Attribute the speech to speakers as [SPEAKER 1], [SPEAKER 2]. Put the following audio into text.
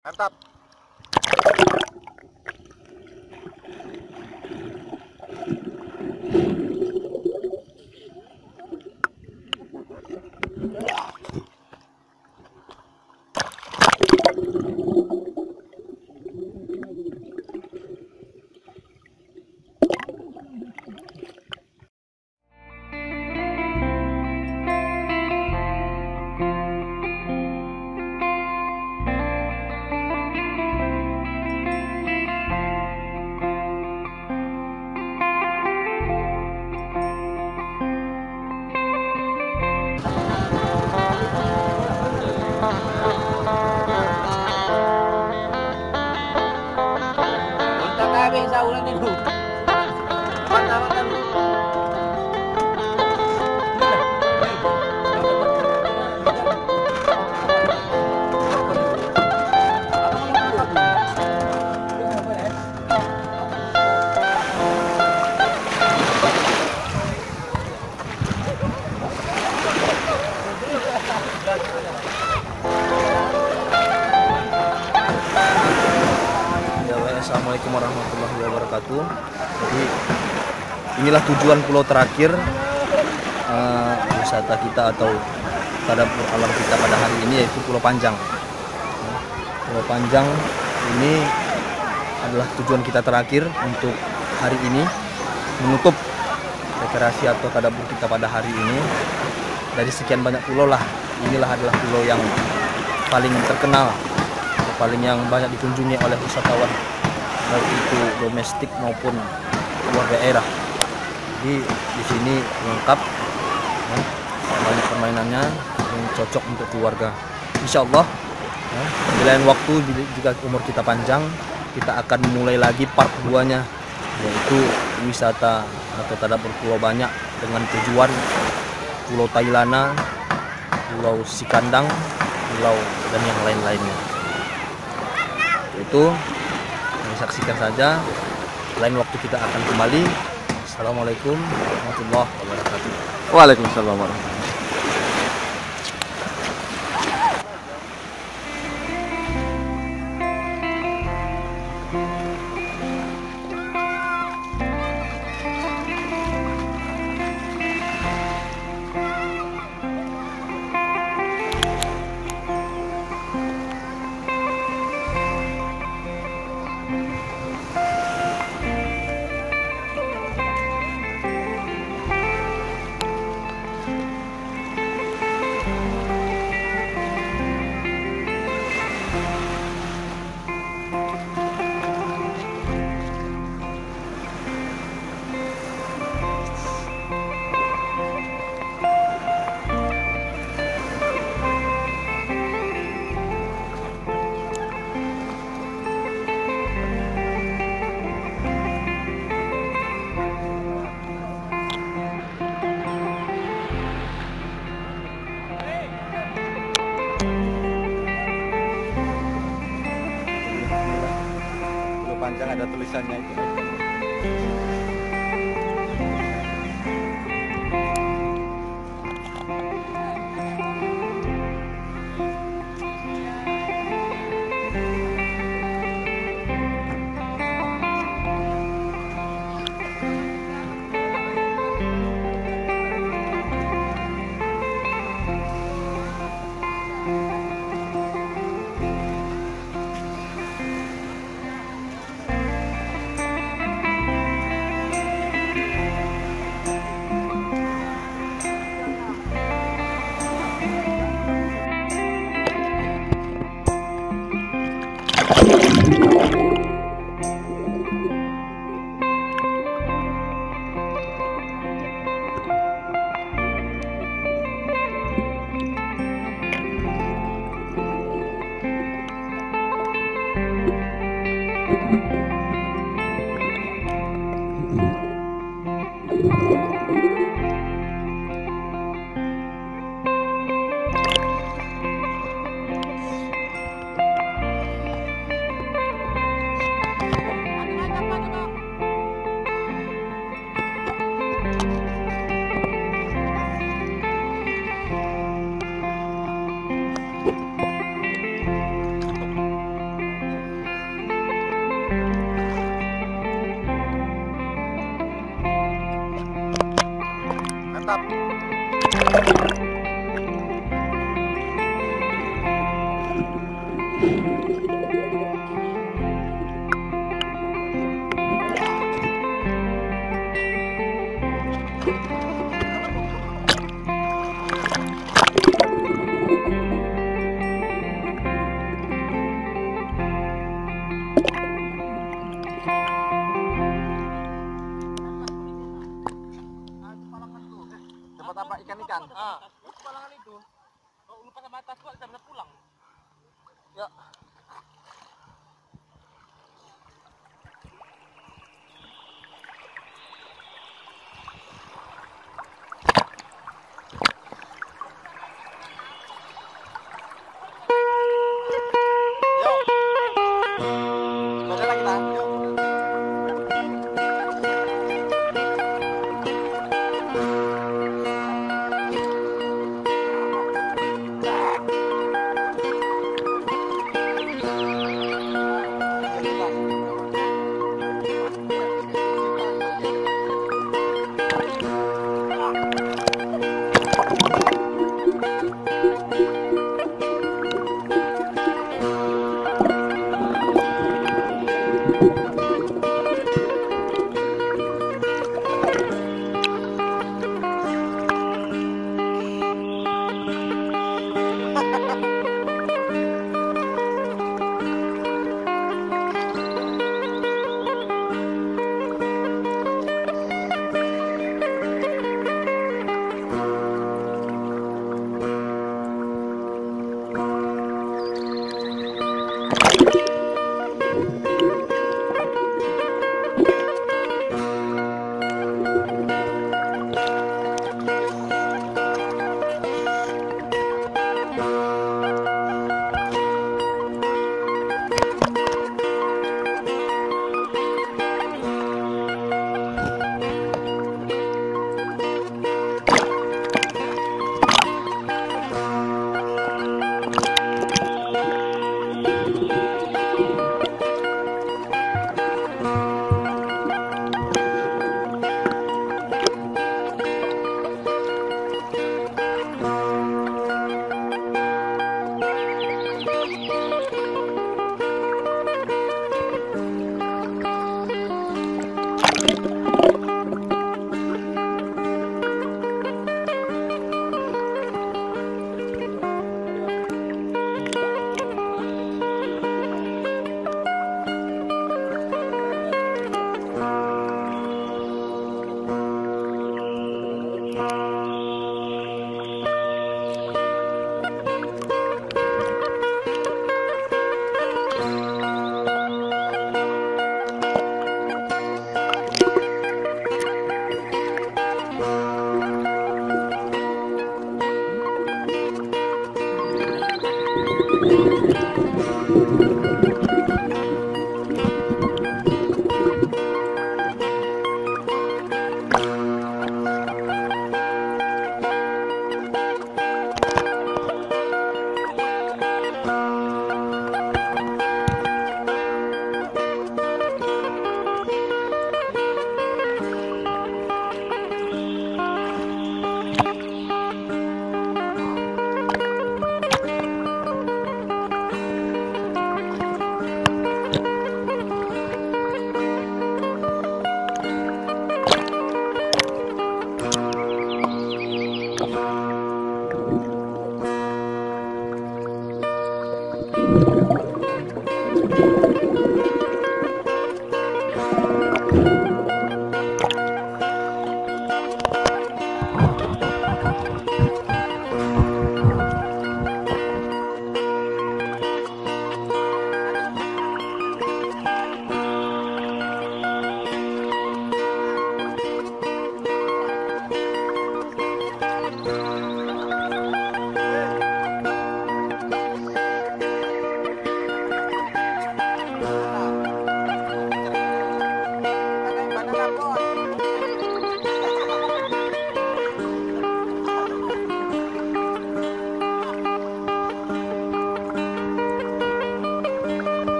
[SPEAKER 1] Mantap. Sa ulan din ho. Mantap.
[SPEAKER 2] Assalamualaikum warahmatullahi wabarakatuh. Jadi inilah tujuan pulau terakhir wisata kita atau tadabbur alam kita pada hari ini, yaitu Pulau Panjang. Pulau Panjang ini adalah tujuan kita terakhir untuk hari ini, menutup rekreasi atau tadabbur kita pada hari ini. Dari sekian banyak pulau lah, inilah adalah pulau yang paling terkenal, paling yang banyak dikunjungi oleh wisatawan, baik itu domestik maupun luar daerah. Jadi di sini lengkap, banyak permainannya yang cocok untuk keluarga. Insya Allah di lain waktu jika umur kita panjang, kita akan mulai lagi part 2-nya, yaitu wisata atau tadabbur pulau banyak dengan tujuan Pulau Tailana, Pulau Sikandang, pulau dan yang lain-lainnya. Itu saksikan saja, lain waktu kita akan kembali. Assalamualaikum warahmatullahi wabarakatuh.
[SPEAKER 3] Waalaikumsalam warahmatullahi wabarakatuh. Panjang ada tulisannya itu.
[SPEAKER 1] Itu palangan itu. Kalau lupa sama atas gua bisa pulang.
[SPEAKER 2] Ya.
[SPEAKER 1] Jalan kita. Yuk.